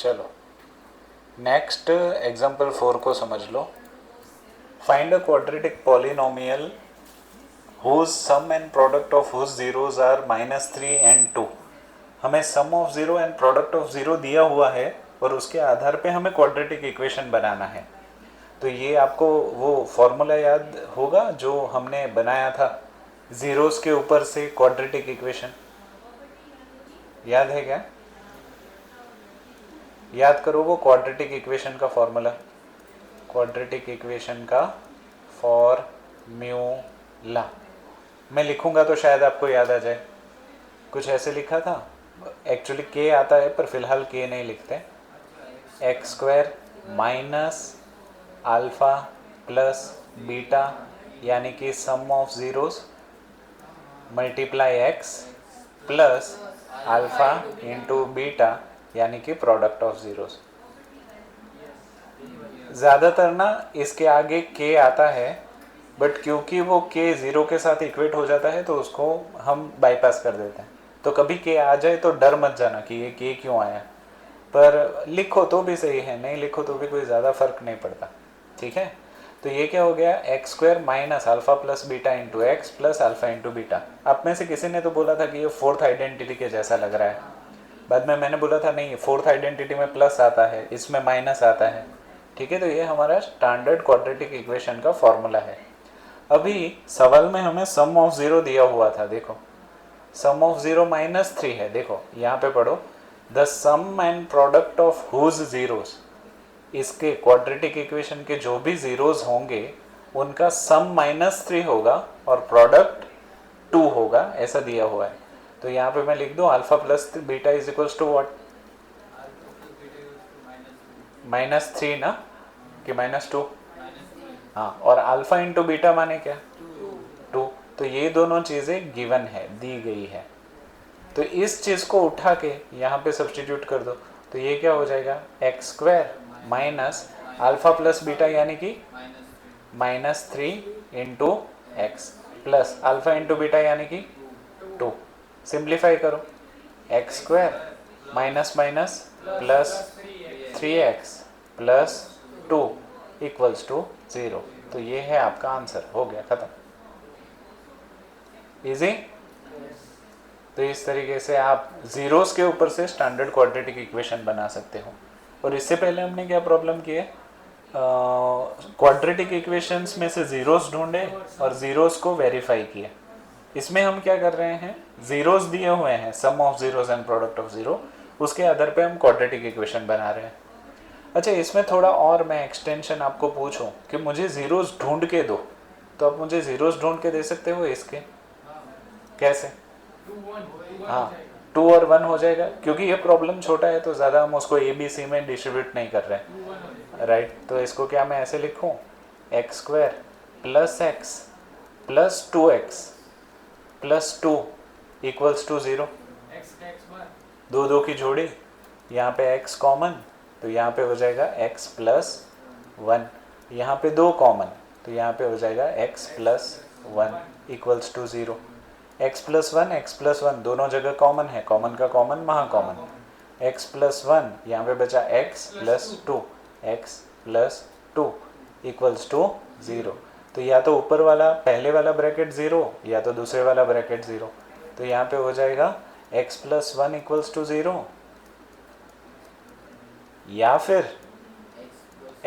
चलो next example 4 को समझ लो. Find a quadratic polynomial whose sum and product of whose zeros are -3 and 2. हमें sum of zero and product of zero दिया हुआ है और उसके आधार पे हमें क्वाड्रेटिक इक्वेशन बनाना है. तो ये आपको वो फॉर्मूला याद होगा जो हमने बनाया था ज़ीरोज़ के ऊपर से क्वाड्रेटिक इक्वेशन. याद है क्या? याद करो वो क्वाड्रेटिक इक्वेशन का फॉर्मूला. क्वाड्रेटिक इक्वेशन का फॉर्म्यूला मैं लिखूंगा तो शायद आपको याद आ जाए. कुछ ऐसे लिखा था. एक्चुअली के आता है पर फिलहाल के नहीं लिखते. X square minus alpha plus beta यानी कि sum of zeros multiply x plus alpha into beta यानी कि प्रोडक्ट ऑफ ज़ीरोज़. ज़्यादातर ना इसके आगे के आता है बट क्योंकि वो के ज़ीरो के साथ इक्वेट हो जाता है तो उसको हम बाईपास कर देते हैं. तो कभी के आ जाए तो डर मत जाना कि ये के क्यों आया, पर लिखो तो भी सही है, नहीं लिखो तो भी कोई ज़्यादा फर्क नहीं पड़ता. ठीक है. तो ये क्या हो गया, x square minus alpha plus beta into X plus alpha into beta. आप में से किसी ने तो बोला था कि ये फोर्थ आइडेंटिटी के जैसा लग रहा है. बाद में मैंने बोला था नहीं, फोर्थ आइडेंटिटी में प्लस आता है, इसमें माइनस आता है. ठीक है. तो ये हमारा स्टैंडर्ड क्वाड्रेटिक इक्वेशन का फॉर्मूला है. अभी सवाल में हमें सम ऑफ ज़ीरो दिया हुआ था. देखो सम ऑफ ज़ीरो -3 है. देखो यहाँ पे पढ़ो, the sum and product of whose zeros. इसके क्वाड्रेटिक इक्वेशन के जो भी ज़ीरोज़ होंगे उनका सम -3 होगा और प्रोडक्ट 2 होगा, ऐसा दिया हुआ है. तो यहाँ पे मैं लिख दूँ alpha plus beta is equals to what, -3 ना कि -2. हाँ, और अल्फ़ा इंटू बीटा माने क्या, 2. तो ये दोनों चीज़ें गिवन है, दी गई है. तो इस चीज़ को उठा के यहाँ पे सब्स्टिट्यूट कर दो. तो ये क्या हो जाएगा, X square minus alpha plus beta यानी कि -3 into X plus alpha into beta यानी कि 2. सिंप्लीफाई करो, X square minus minus plus 3x plus 2 equals to 0. तो ये है आपका आंसर. हो गया, ख़त्म. इजी. तो इस तरीके से आप ज़ीरोज़ के ऊपर से स्टैंडर्ड क्वाड्रेटिक इक्वेशन बना सकते हो. और इससे पहले हमने क्या प्रॉब्लम की है, क्वाड्रेटिक इक्वेशंस में से ज़ीरोज़ ढूंढे और ज़ीरोज़ को वेरीफाई किए. इसमें हम क्या कर रहे हैं, ज़ीरोज़ दिए हुए हैं, sum of zeros and product of zero, उसके आधार पे हम क्वाड्रेटिक इक्वेशन बना रहे हैं. अच्छा, इसमें थोड़ा और मैं एक्सटेंशन आपको पूछूं कि मुझे ज़ीरोज़ ढूंढ के दो, तो आप मुझे ज़ीरोज़ ढूंढ के दे सकते हो. इसके कैसे, हाँ 2 और 1 हो जाएगा. क्योंकि ये प्रॉब्लम छोटा है तो ज़्यादा हम उसको ABC में डिस्ट्रीब्यूट नहीं कर रहे हैं, राइट. तो इसको क्या मैं ऐसे लिखूं, X square plus X plus 2x plus 2 equals to 0. 2 की जोड़ी, यहाँ पे x कॉमन तो यहाँ पे हो जाएगा x प्लस 1. यहाँ पे 2 कॉमन तो यहाँ पे हो जाएगा x plus 1 equals to 0. x plus 1 दोनों जगह कॉमन है, कॉमन का कॉमन महा कॉमन. x प्लस 1 यहाँ पे बचा x plus 2, x plus 2 equals to 0. तो या तो ऊपर वाला पहले वाला ब्रैकेट 0 या तो दूसरे वाला ब्रैकेट 0. तो यहाँ पे हो जाएगा x प्लस 1 इक्वल्स टू 0 या फिर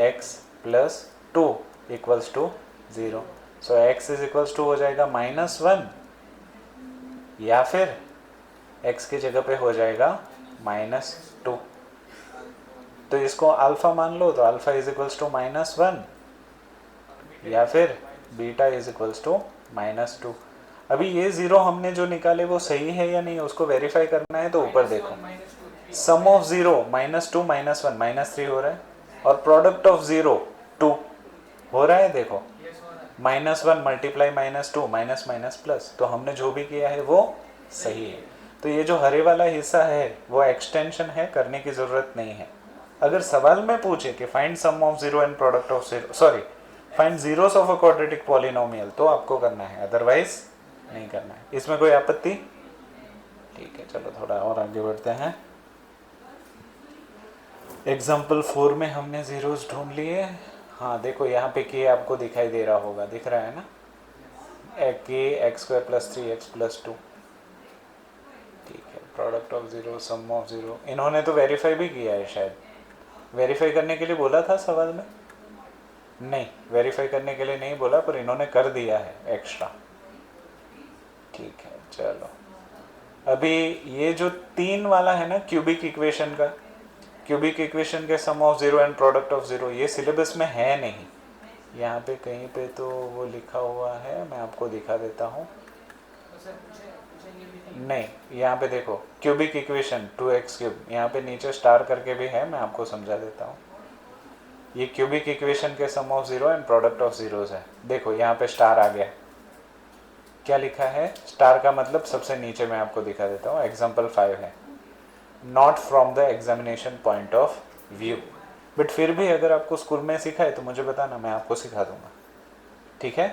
x plus 2 equals to 0. So x is equals to हो जाएगा -1 या फिर x की जगह पे हो जाएगा -2. तो इसको अल्फ़ा मान लो, तो अल्फ़ा इज इक्वल्स टू -1 या फिर बीटा इज इक्वल्स टू -2. अभी ये 0 हमने जो निकाले वो सही है या नहीं उसको वेरीफाई करना है. तो ऊपर देखो, सम ऑफ 0 -2 -1 -3 हो रहा है और प्रोडक्ट ऑफ 0 2 हो रहा है. देखो -1 मल्टीप्लाई -2 माइनस माइनस प्लस. तो हमने जो भी किया है वो सही है. तो ये जो हरे वाला हिस्सा है वो एक्सटेंशन है, करने की ज़रूरत नहीं है. अगर सवाल में पूछे कि find sum of 0 and product of 0, sorry find zeros of a quadratic polynomial, तो आपको करना है, अदरवाइज नहीं करना है. इसमें कोई आपत्ति? ठीक है, चलो थोड़ा और आगे बढ़ते हैं. एग्जाम्पल 4 में हमने ज़ीरोज़ ढूंढ लिए। हाँ देखो यहाँ पे के आपको दिखाई दे रहा होगा, दिख रहा है ना, के x square plus 3x plus 2। ठीक है, product of zero, sum of zero. इन्होंने तो वेरीफाई भी किया है शायद, वेरीफाई करने के लिए बोला था सवाल में? नहीं, वेरीफाई करने के लिए नहीं बोला, पर इन्होंने कर दिया है एक्स्ट्रा। ठीक है चलो, अभी ये जो 3 वाला है ना क्यूबिक इक्वेशन का, क्यूबिक इक्वेशन के sum of zero and product of zero, ये सिलेबस में है नहीं। यहाँ पे कहीं पे तो वो लिखा हुआ है, मैं आपको दिखा देता हूँ। नहीं, यहाँ पे देखो क्यूबिक इक्वेशन 2x क्यूब, यहाँ पे नीचे स्टार करके भी है, मैं आपको समझा देता हूँ। ये क्यूबिक इक्वेशन के sum of zero and product of zeros है। देखो यहाँ पे स्टार आ गया, क्या लिखा है स्टार का मतलब सबसे नीचे, मैं आपको दिखा देता हूँ। एग्जाम्पल 5 है, not from the examination point of view. But फिर भी अगर आपको स्कूल में सीखा है तो मुझे बताना, मैं आपको सिखा दूंगा। ठीक है,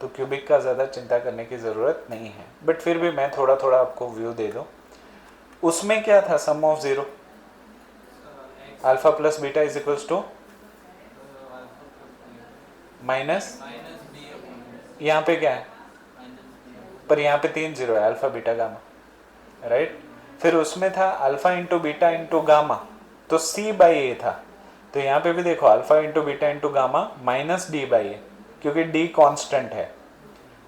तो क्यूबिक का ज़्यादा चिंता करने की ज़रूरत नहीं है, बट फिर भी मैं थोड़ा थोड़ा आपको व्यू दे दूँ। उसमें क्या था sum of zero, alpha plus beta is equals to minus, यहाँ पे क्या है, पर यहाँ पे 3 जीरो है, अल्फ़ा बीटा गामा, राइट। फिर उसमें था alpha into beta into gamma, तो सी बाई ए था। तो यहाँ पे भी देखो alpha into beta into gamma minus D by A, क्योंकि डी कांस्टेंट है।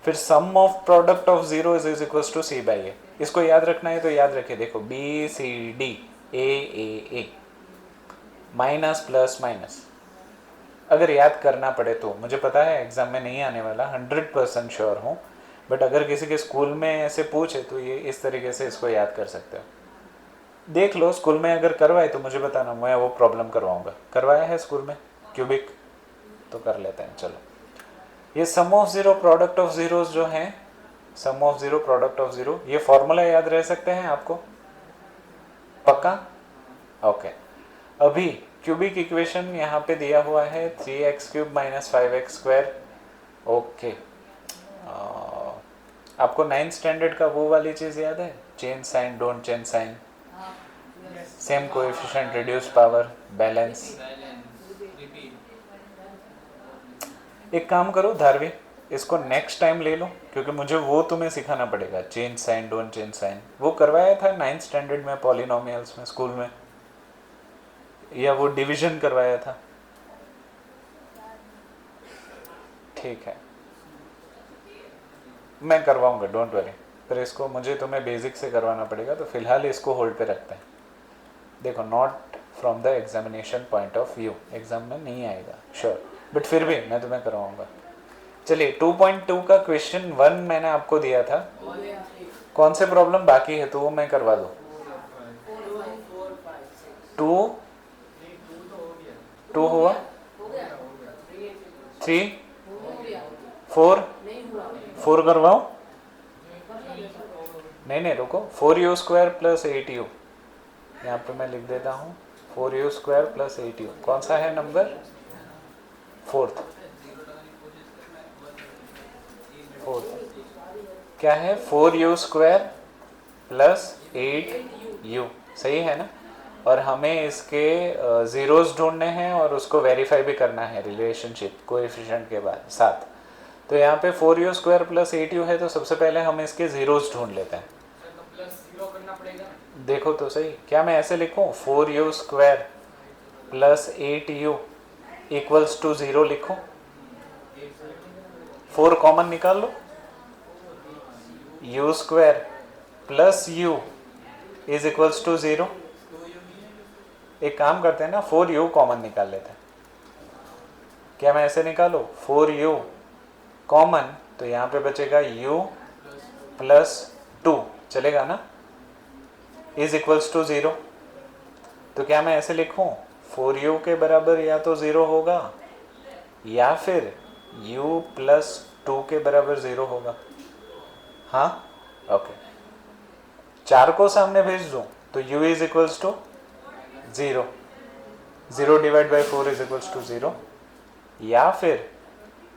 फिर sum of product of zero is equals to C by A. इसको याद रखना है तो याद रखिए, देखो B C D A minus plus minus. अगर याद करना पड़े तो, मुझे पता है एग्जाम में नहीं आने वाला, 100% श्योर हूँ, बट अगर किसी के स्कूल में ऐसे पूछे तो ये इस तरीके से इसको याद कर सकते हो। देख लो स्कूल में अगर करवाए तो मुझे बताना, मैं वो प्रॉब्लम करवाऊंगा। करवाया है स्कूल में क्यूबिक, तो कर लेते हैं। चलो, ये sum of zero product of zeros जो हैं, sum of zero product of zero, ये फॉर्मूला याद रह सकते हैं आपको पक्का? ओके, अभी क्यूबिक इक्वेशन यहाँ पे दिया हुआ है 3x cube minus 5x square. Okay, आपको 9th स्टैंडर्ड का वो वाली चीज़ याद है, change sign don't change sign, same coefficient reduce power balance. एक काम करो धारवी, इसको नेक्स्ट टाइम ले लो, क्योंकि मुझे वो तुम्हें सिखाना पड़ेगा, change sign don't change sign. वो करवाया था 9th स्टैंडर्ड में पॉलिनोमियल्स में स्कूल में, या वो डिवीजन करवाया था। ठीक है, मैं करवाऊंगा, डोंट वरी, पर इसको मुझे तुम्हें बेसिक से करवाना पड़ेगा, तो फिलहाल इसको होल्ड पे रखते हैं। देखो, not from the examination point of view, exam में नहीं आएगा श्योर, बट फिर भी मैं तुम्हें करवाऊंगा। चलिए 2.2 का क्वेश्चन 1 मैंने आपको दिया था, कौन से प्रॉब्लम बाकी है तो वो मैं करवा दूँ। 2 हुआ, 3 4 करवाओ, नहीं रुको, 4u स्क्वायर प्लस 8u, यहाँ पे मैं लिख देता हूँ 4u स्क्वायर प्लस 8u, कौन सा है नंबर, फोर्थ क्या है, 4u स्क्वायर प्लस 8u, सही है ना। और हमें इसके ज़ीरोज़ ढूंढने हैं और उसको वेरीफाई भी करना है रिलेशनशिप कोएफिशिएंट के बाद साथ। तो यहाँ पे 4u स्क्वायर प्लस 8u है, तो सबसे पहले हम इसके ज़ीरोज़ ढूंढ लेते हैं। देखो तो सही, क्या मैं ऐसे लिखूँ 4u square plus 8u equals to 0 लिखूँ, 4 कॉमन निकाल लो, u square plus u is equals to 0। एक काम करते हैं ना, 4u कॉमन निकाल लेते हैं। क्या मैं ऐसे निकालो 4u कॉमन, तो यहाँ पे बचेगा u प्लस 2, चलेगा ना, इज इक्वल्स टू 0। तो क्या मैं ऐसे लिखूँ 4u के बराबर या तो 0 होगा या फिर u प्लस 2 के बराबर 0 होगा। हाँ ओके, 4 को सामने भेज दूँ तो u is equals to 0, 0 divide by 4 is equals to 0, या फिर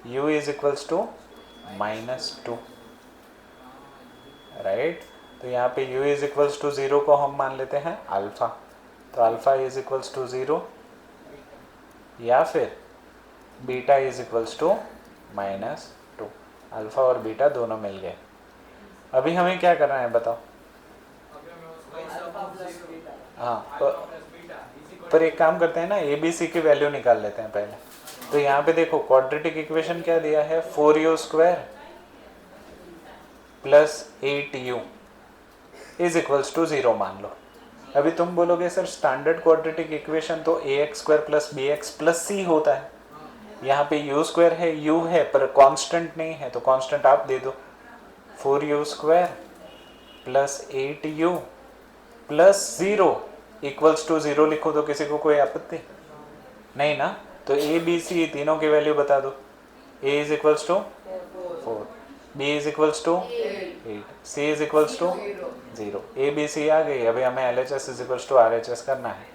u is equals to -2, right. तो यहाँ पे u इज इक्वल्स टू 0 को हम मान लेते हैं अल्फा, तो अल्फा इज इक्वल्स टू 0 या फिर beta is equals to -2। Alpha और बीटा दोनों मिल गए। अभी हमें क्या करना है बताओ? हाँ, पर एक काम करते हैं ना, ए बी सी की वैल्यू निकाल लेते हैं पहले। तो यहाँ पे देखो क्वाड्रेटिक इक्वेशन क्या दिया है, 4u² plus 8u is equals to 0 मान लो। अभी तुम बोलोगे सर स्टैंडर्ड क्वाड्रेटिक इक्वेशन तो ax² plus bx plus c होता है, यहाँ पे u² है, u है पर कांस्टेंट नहीं है, तो कांस्टेंट आप दे दो। 4u² plus 8u plus 0 equals to 0 लिखो तो किसी को कोई आपत्ति नहीं ना? तो a b c तीनों की वैल्यू बता दो। a is equals to 4, b is equals to 8, c is equals to 0। a b c आ गई। अभी हमें LHS is equals to RHS करना है।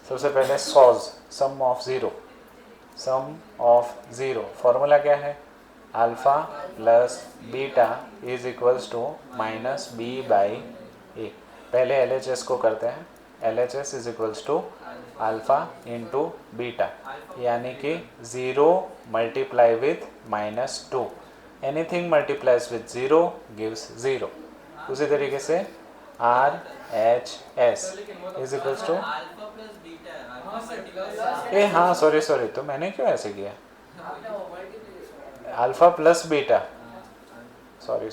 सबसे पहले solve sum of 0। Sum of 0 formula क्या है, alpha plus beta is equals to -b/a। पहले LHS को करते हैं। LHS is equals to alpha into beta, यानी कि 0 multiply with -2। Anything multiplies with 0 gives 0। उसी तरीके से RHS इज इक्वल्स टू हाँ सॉरी तो मैंने क्यों ऐसे किया, alpha plus beta, sorry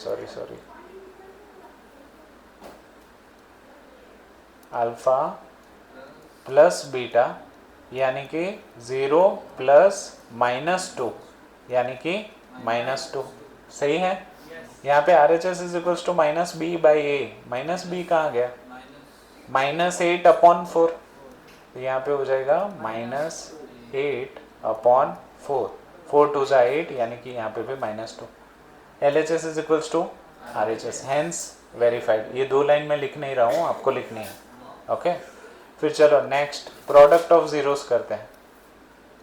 alpha plus beta यानी कि 0 प्लस -2 यानी कि -2, सही है। यहाँ पे RHS is equals to -b/a। -b कहाँ गया, -8/4, तो यहाँ पे हो जाएगा -8/4। 4 2 जा 8 यानी कि यहाँ पे भी -2। LHS is equals to RHS, hence verified. ये 2 लाइन में लिख नहीं रहा हूँ, आपको लिखनी है। ओके फिर चलो नेक्स्ट प्रोडक्ट ऑफ जीरोस करते हैं।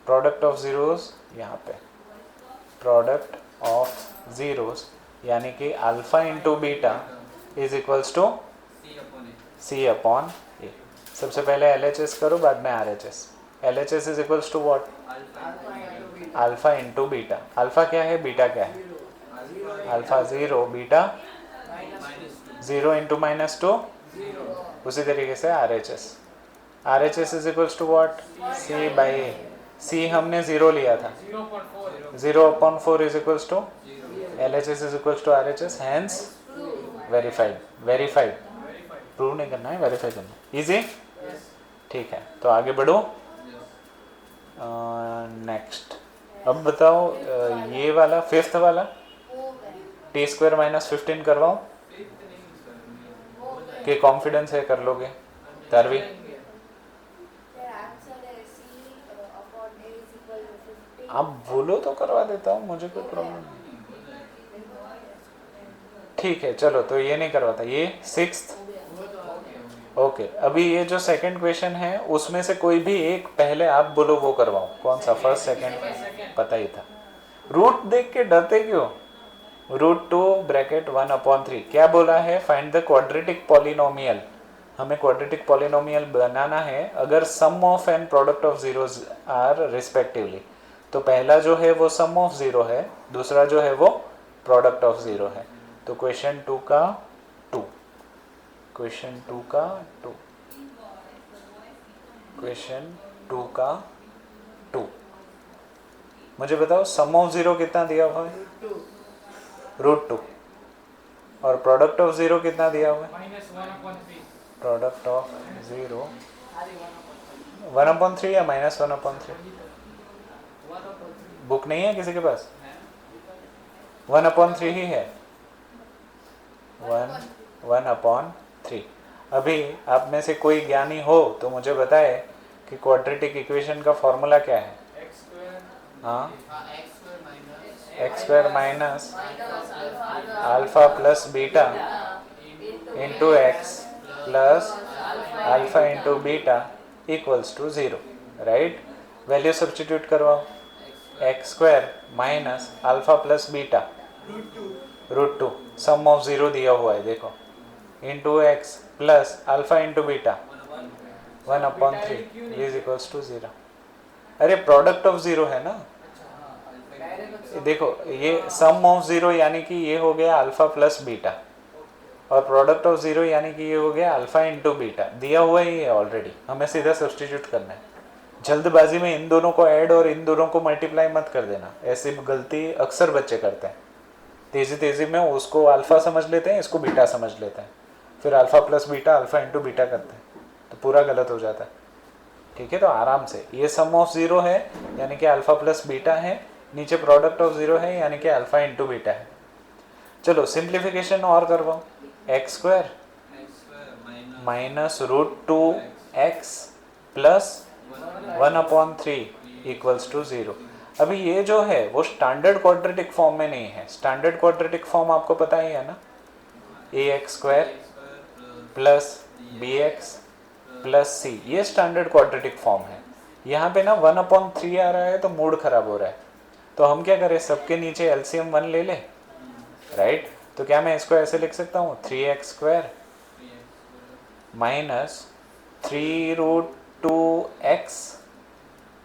प्रोडक्ट ऑफ जीरोस यहाँ पे, प्रोडक्ट ऑफ जीरोस यानी कि alpha into beta is equals to c/a। सबसे पहले LHS करो, बाद में RHS। LHS is equals to what, alpha into beta. Alpha क्या है, बीटा क्या है, अल्फा 0, बीटा 0 इंटू -2। उसी तरीके से RHS is equals to what, c/a। c हमने 0 लिया था, 0/4 is equals to LHS is equals to RHS, hence verified. Prove नहीं करना है, वेरीफाई करना है। इजी, ठीक है। तो आगे बढ़ो नेक्स्ट। अब बताओ ये वाला 5th वाला t² - 15 करवाऊँ कि कॉन्फिडेंस है कर लोगे तारवी? आप बोलो तो करवा देता हूँ, मुझे कोई प्रॉब्लम नहीं। ठीक है चलो, तो ये नहीं करवाता, ये 6th। ओके अभी ये जो सेकंड क्वेश्चन है उसमें से कोई भी एक पहले आप बोलो वो करवाओ। कौन सा, फर्स्ट सेकंड? पता ही था। रूट देख के डरते क्यों? √2 1/3 क्या बोला है, फाइंड द क्वाड्रेटिक पॉलिनोमियल। हमें क्वाड्रेटिक पॉलिनोमियल बनाना है अगर sum of and product of zeros are respectively. तो पहला जो है वो सम ऑफ 0 है, दूसरा जो है वो प्रोडक्ट ऑफ 0 है। तो क्वेश्चन 2 का 2, क्वेश्चन 2 का 2, क्वेश्चन 2 का 2। मुझे बताओ सम ऑफ 0 कितना दिया हुआ है, √2, और प्रोडक्ट ऑफ 0 कितना दिया हुआ है, प्रोडक्ट ऑफ 0 1/3 या -1/3? बुक नहीं है किसी के पास? 1/3 ही है, 1/3। अभी आप में से कोई ज्ञानी हो तो मुझे बताए कि क्वाड्रेटिक इक्वेशन का फॉर्मूला क्या है। हाँ, x² minus alpha plus beta into x plus alpha into beta equals to 0, right. Value substitute करवाओ, x² minus alpha plus beta √2 sum of 0 दिया हुआ है देखो, into x plus alpha into beta 1/3 is equals to 0। अरे product of 0 है ना, देखो ये सम ऑफ 0 यानी कि ये हो गया अल्फा प्लस बीटा, और प्रोडक्ट ऑफ 0 यानी कि ये हो गया अल्फा इंटू बीटा। दिया हुआ ही है ऑलरेडी, हमें सीधा सब्सटीट्यूट करना है। जल्दबाजी में इन दोनों को ऐड और इन दोनों को मल्टीप्लाई मत कर देना, ऐसी गलती अक्सर बच्चे करते हैं। तेज़ी तेज़ी में उसको अल्फ़ा समझ लेते हैं, इसको बीटा समझ लेते हैं, फिर alpha plus beta alpha into beta करते हैं, तो पूरा गलत हो जाता है। ठीक है, तो आराम से, ये सम ऑफ 0 है यानी कि अल्फ़ा प्लस बीटा है, नीचे प्रोडक्ट ऑफ 0 है यानी कि अल्फ़ा इंटू बीटा है। चलो सिंप्लीफिकेशन और करवाओ, x square minus √2x plus 1/3 equals to 0। अभी ये जो है वो स्टैंडर्ड क्वाड्रेटिक फॉर्म में नहीं है। स्टैंडर्ड क्वाड्रेटिक फॉर्म आपको पता ही है ना, ax² plus bx plus c, ये स्टैंडर्ड क्वाड्रेटिक फॉर्म है। यहाँ पे ना 1/3 आ रहा है तो मूड खराब हो रहा है, तो हम क्या करें, सबके नीचे एलसीएम 1 ले ले, राइट। तो क्या मैं इसको ऐसे लिख सकता हूँ, 3x² minus 3√2x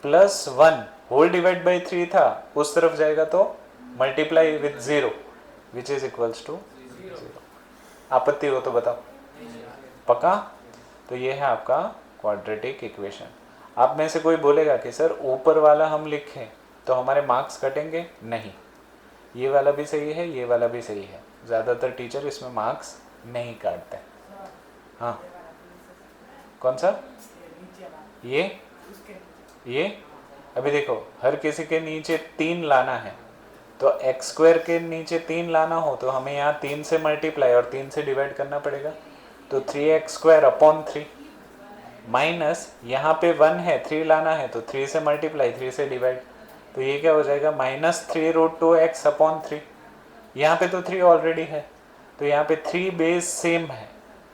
plus 1 whole divide by 3 था, उस तरफ जाएगा तो multiply with 0 which is equals to 0। आपत्ति हो तो बताओ, पक्का। तो ये है आपका क्वाड्रेटिक इक्वेशन। आप में से कोई बोलेगा कि सर ऊपर वाला हम लिखें तो हमारे मार्क्स कटेंगे, नहीं, ये वाला भी सही है, ये वाला भी सही है, ज़्यादातर टीचर इसमें मार्क्स नहीं काटते। हाँ, कौन सा, ये अभी देखो, हर किसी के नीचे 3 लाना है, तो x² के नीचे 3 लाना हो तो हमें यहाँ 3 से मल्टीप्लाई और 3 से डिवाइड करना पड़ेगा, तो 3x² माइनस यहाँ पे 1 है, 3 लाना है तो 3 से मल्टीप्लाई 3 से डिवाइड, तो ये क्या हो जाएगा, माइनस 3√2x/3। यहाँ पे तो 3 ऑलरेडी है, तो यहाँ पे 3 बेस सेम है,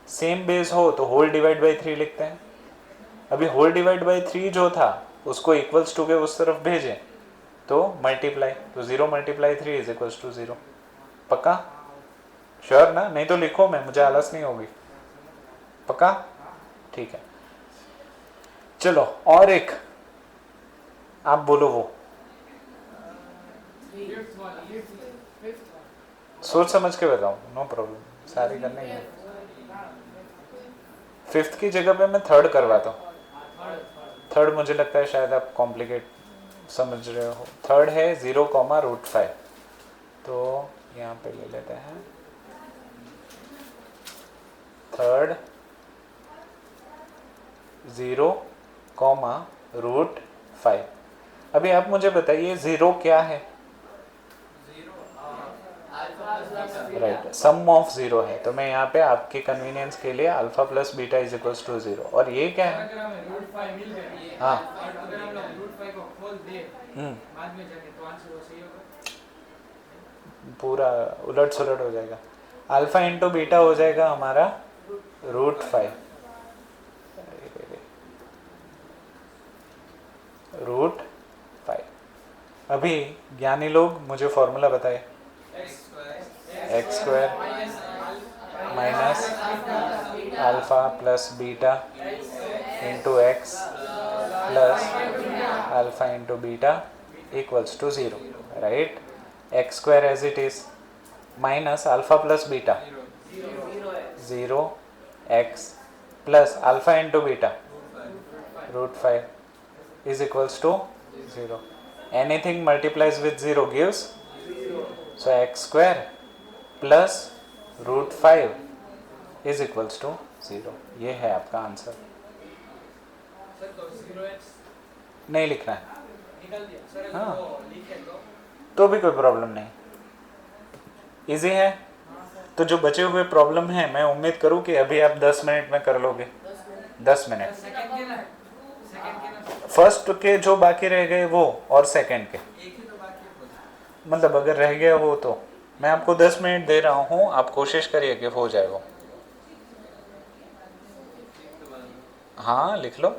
सेम बेस हो तो होल डिवाइड बाई 3 लिखते हैं। अभी होल डिवाइड बाई 3 जो था उसको इक्वल्स टू के उस तरफ भेजें तो मल्टीप्लाई, तो 0 × 3 इज इक्वल्स टू 0। पक्का, श्योर ना, नहीं तो लिखो, मैं, मुझे आलस नहीं होगी, पक्का, ठीक है। चलो और एक आप बोलो, वो सोच समझ के बताओ, नो प्रॉब्लम, सारी करने की। 5th की जगह पे मैं 3rd करवाता हूँ। 3rd मुझे लगता है शायद आप कॉम्प्लिकेट समझ रहे हो। 3rd है 0,√5, तो यहाँ पे ले लेते हैं 3rd 0,√5। अभी आप मुझे बताइए 0 क्या है, राइट, सम ऑफ 0 है, तो मैं यहाँ पे आपके कन्वीनियंस के लिए alpha plus beta is equals to 0, और ये क्या है, हाँ, पूरा उलट सुलट हो जाएगा। अल्फा इंटू बीटा हो जाएगा हमारा √5, √5। अभी ज्ञानी लोग मुझे फॉर्मूला बताए, x² minus alpha plus beta into x plus alpha into beta equals to 0, right. x² as it is minus alpha plus beta 0x plus alpha into beta √5 is equals to 0। Anything multiplies with 0 gives, so x² plus √5 is equals to 0। ये है आपका answer. नहीं लिखना है, हाँ, तो भी कोई प्रॉब्लम नहीं, इजी है। तो जो बचे हुए प्रॉब्लम है मैं उम्मीद करूँ कि अभी आप 10 मिनट में कर लोगे, 10 मिनट। फर्स्ट के जो बाकी रह गए वो, और सेकंड के, मतलब अगर रह गया वो तो मैं आपको 10 मिनट दे रहा हूँ, आप कोशिश करिए कि हो जाए वो। हाँ लिख लो।